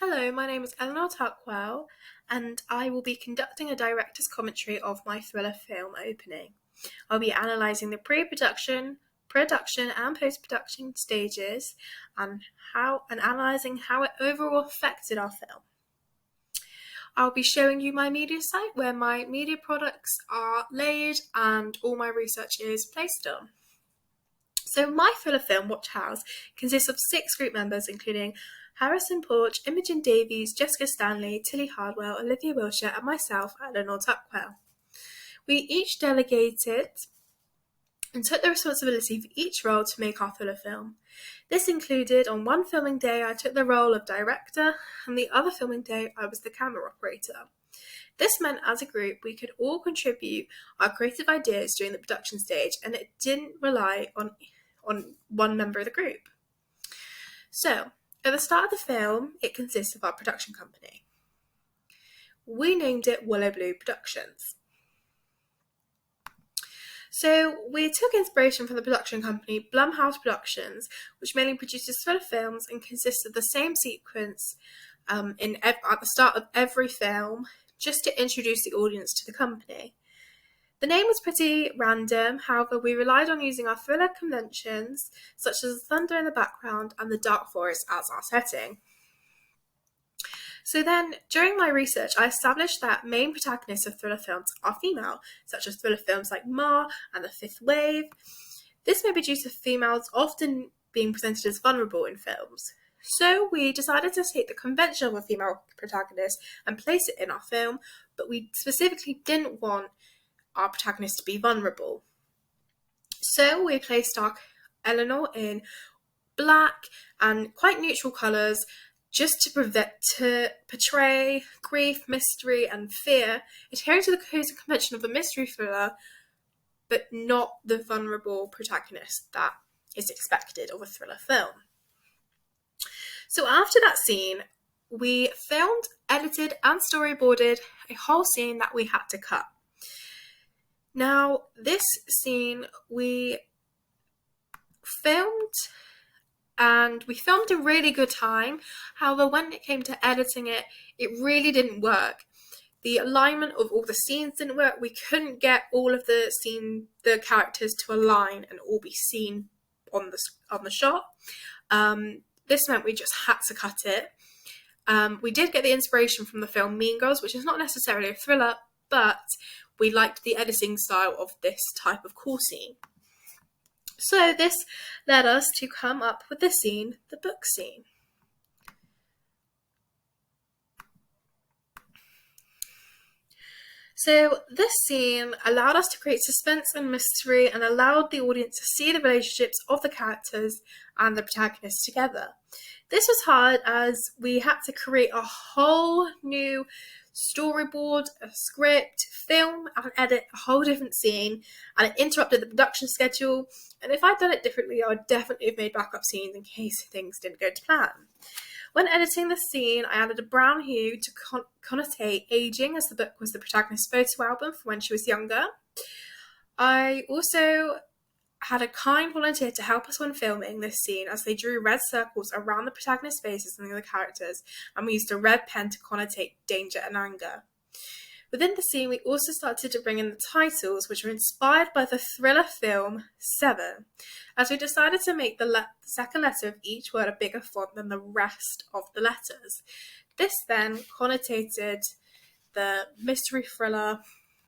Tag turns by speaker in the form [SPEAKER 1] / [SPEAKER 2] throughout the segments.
[SPEAKER 1] Hello, my name is Eleanor Tuckwell, and I will be conducting a director's commentary of my thriller film Opening. I'll be analysing the pre-production, production, and post-production stages, and analysing how it overall affected our film. I'll be showing you my media site where my media products are laid and all my research is placed on. So my thriller film, Watch House, consists of 6 group members, including Harrison Porch, Imogen Davies, Jessica Stanley, Tilly Hardwell, Olivia Wilshire, and myself, Eleanor Tuckwell. We each delegated and took the responsibility for each role to make our thriller film. This included, on one filming day, I took the role of director, and the other filming day, I was the camera operator. This meant, as a group, we could all contribute our creative ideas during the production stage, and it didn't rely on one member of the group. So, at the start of the film, it consists of our production company. We named it Willow Blue Productions. So we took inspiration from the production company Blumhouse Productions, which mainly produces thriller films and consists of the same sequence at the start of every film, just to introduce the audience to the company. The name was pretty random, however we relied on using our thriller conventions, such as the thunder in the background and the dark forest as our setting. So then, during my research, I established that main protagonists of thriller films are female, such as thriller films like Ma and The Fifth Wave. This may be due to females often being presented as vulnerable in films. So we decided to take the convention of a female protagonist and place it in our film, but we specifically didn't want our protagonist to be vulnerable. So we placed our Eleanor in black and quite neutral colours, just to portray grief, mystery, and fear, adhering to the codes and convention of a mystery thriller, but not the vulnerable protagonist that is expected of a thriller film. So after that scene, we filmed, edited, and storyboarded a whole scene that we had to cut. Now, this scene we filmed in really good time. However, when it came to editing it, it really didn't work. The alignment of all the scenes didn't work. We couldn't get all of the characters to align and all be seen on the shot. This meant we just had to cut it. We did get the inspiration from the film Mean Girls, which is not necessarily a thriller, but we liked the editing style of this type of cool scene. So this led us to come up with the scene, the book scene. So this scene allowed us to create suspense and mystery and allowed the audience to see the relationships of the characters and the protagonists together. This was hard as we had to create a whole new storyboard, a script, film, and edit a whole different scene, and it interrupted the production schedule. And if I'd done it differently, I would definitely have made backup scenes in case things didn't go to plan. When editing the scene, I added a brown hue to connotate aging, as the book was the protagonist's photo album from when she was younger. I also had a kind volunteer to help us when filming this scene, as they drew red circles around the protagonist's faces and the other characters, and we used a red pen to connotate danger and anger. Within the scene, we also started to bring in the titles, which were inspired by the thriller film Seven, as we decided to make the second letter of each word a bigger font than the rest of the letters. This then connotated the mystery thriller,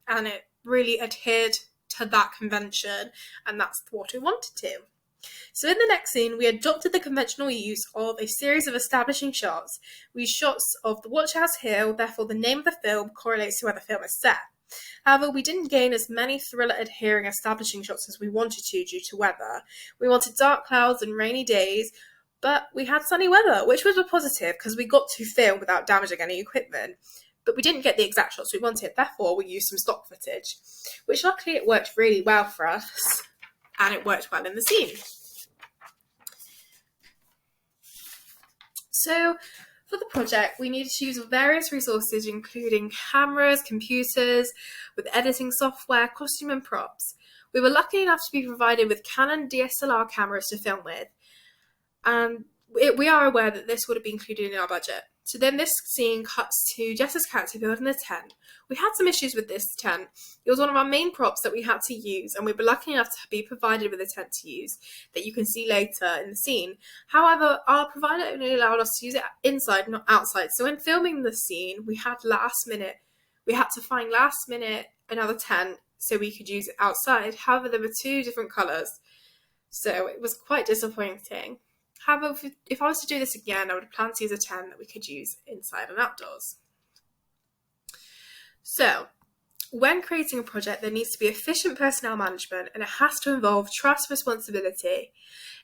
[SPEAKER 1] and it really adhered to that convention, and that's what we wanted to. So in the next scene, we adopted the conventional use of a series of establishing shots. We used shots of the Watch House Hill, therefore the name of the film correlates to where the film is set. However, we didn't gain as many thriller-adhering establishing shots as we wanted to due to weather. We wanted dark clouds and rainy days, but we had sunny weather, which was a positive because we got to film without damaging any equipment. But we didn't get the exact shots we wanted, therefore we used some stock footage, which luckily it worked really well for us, and it worked well in the scene. So, for the project, we needed to use various resources, including cameras, computers, with editing software, costume and props. We were lucky enough to be provided with Canon DSLR cameras to film with, and we are aware that this would have been included in our budget. So then this scene cuts to Jess's character building a tent. We had some issues with this tent. It was one of our main props that we had to use, and we were lucky enough to be provided with a tent to use that you can see later in the scene. However, our provider only allowed us to use it inside, not outside. So when filming the scene, we had to find last minute another tent so we could use it outside. However, there were two different colours, so it was quite disappointing. However, if I was to do this again, I would plan to use a tent that we could use inside and outdoors. So, when creating a project, there needs to be efficient personnel management, and it has to involve trust responsibility,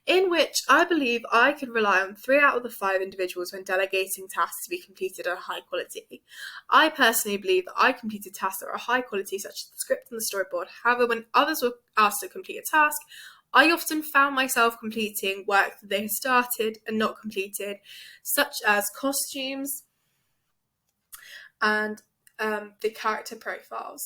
[SPEAKER 1] in which I believe I could rely on 3 out of the 5 individuals when delegating tasks to be completed at a high quality. I personally believe that I completed tasks that are high quality, such as the script and the storyboard. However, when others were asked to complete a task, I often found myself completing work that they had started and not completed, such as costumes and the character profiles.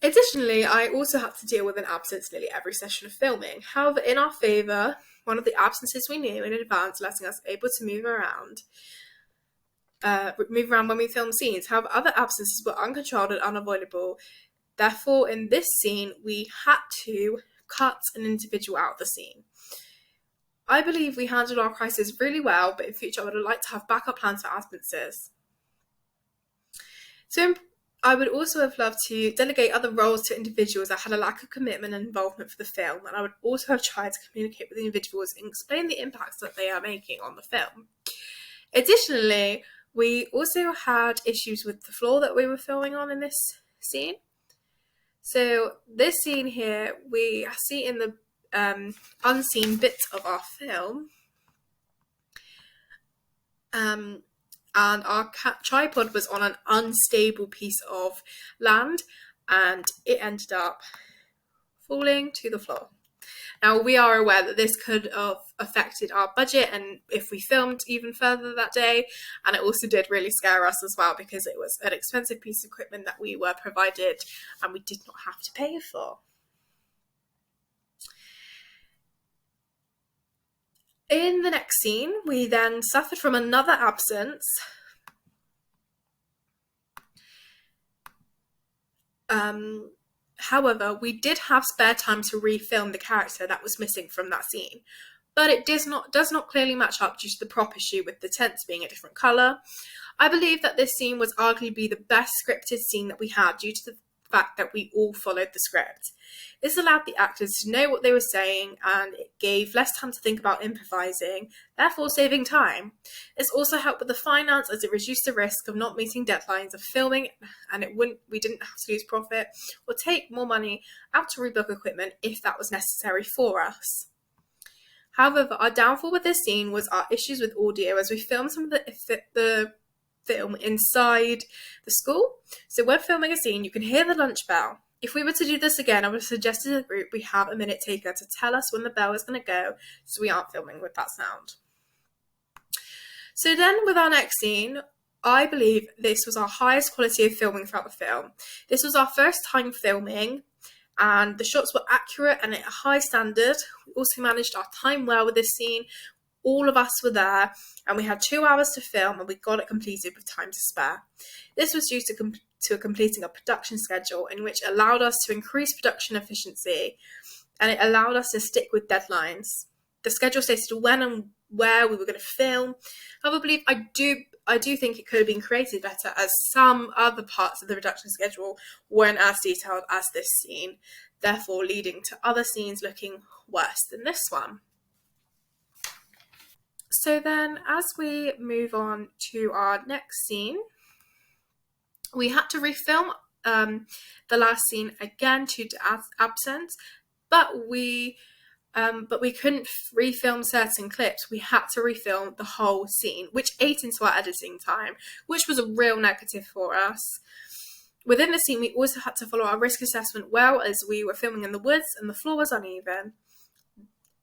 [SPEAKER 1] Additionally, I also had to deal with an absence nearly every session of filming. However, in our favour, one of the absences we knew in advance, letting us able to move around when we film scenes. However, other absences were uncontrolled and unavoidable. Therefore, in this scene, we had to cut an individual out of the scene. I believe we handled our crisis really well, but in future I would like to have backup plans for absences. So I would also have loved to delegate other roles to individuals that had a lack of commitment and involvement for the film, and I would also have tried to communicate with the individuals and explain the impacts that they are making on the film. Additionally, we also had issues with the floor that we were filming on in this scene. So this scene here, we see in the unseen bits of our film, and our tripod was on an unstable piece of land, and it ended up falling to the floor. Now, we are aware that this could have affected our budget and if we filmed even further that day, and it also did really scare us as well because it was an expensive piece of equipment that we were provided and we did not have to pay for. In the next scene, we then suffered from another absence. However, we did have spare time to refilm the character that was missing from that scene, but it does not clearly match up due to the prop issue with the tents being a different colour. I believe that this scene was arguably the best scripted scene that we had due to the fact that we all followed the script. This allowed the actors to know what they were saying, and it gave less time to think about improvising, therefore saving time. This also helped with the finance as it reduced the risk of not meeting deadlines of filming, and we didn't have to lose profit or take more money out to rebook equipment if that was necessary for us. However, our downfall with this scene was our issues with audio as we filmed some of the film inside the school. So when filming a scene, you can hear the lunch bell. If we were to do this again, I would suggest to the group we have a minute taker to tell us when the bell is going to go so we aren't filming with that sound. So then with our next scene, I believe this was our highest quality of filming throughout the film. This was our first time filming, and the shots were accurate and at a high standard. We also managed our time well with this scene. All of us were there, and we had 2 hours to film, and we got it completed with time to spare. This was due to completing a production schedule in which allowed us to increase production efficiency, and it allowed us to stick with deadlines. The schedule stated when and where we were going to film. However, I do think it could have been created better, as some other parts of the production schedule weren't as detailed as this scene, therefore leading to other scenes looking worse than this one. So then, as we move on to our next scene, we had to refilm the last scene again due to absence, but we couldn't refilm certain clips. We had to refilm the whole scene, which ate into our editing time, which was a real negative for us. Within the scene, we also had to follow our risk assessment well, as we were filming in the woods and the floor was uneven.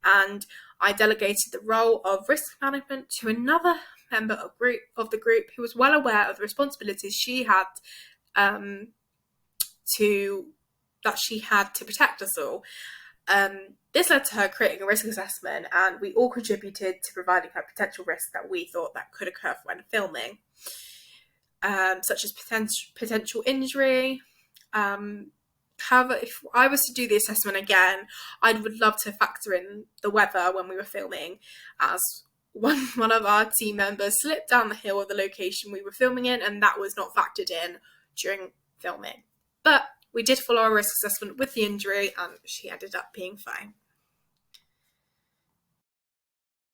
[SPEAKER 1] And I delegated the role of risk management to another member of the group who was well aware of the responsibilities she had to protect us all. This led to her creating a risk assessment, and we all contributed to providing her potential risks that we thought that could occur when filming, such as potential injury. However, if I was to do the assessment again, I would love to factor in the weather when we were filming, as one of our team members slipped down the hill of the location we were filming in, and that was not factored in during filming. But we did follow our risk assessment with the injury, and she ended up being fine.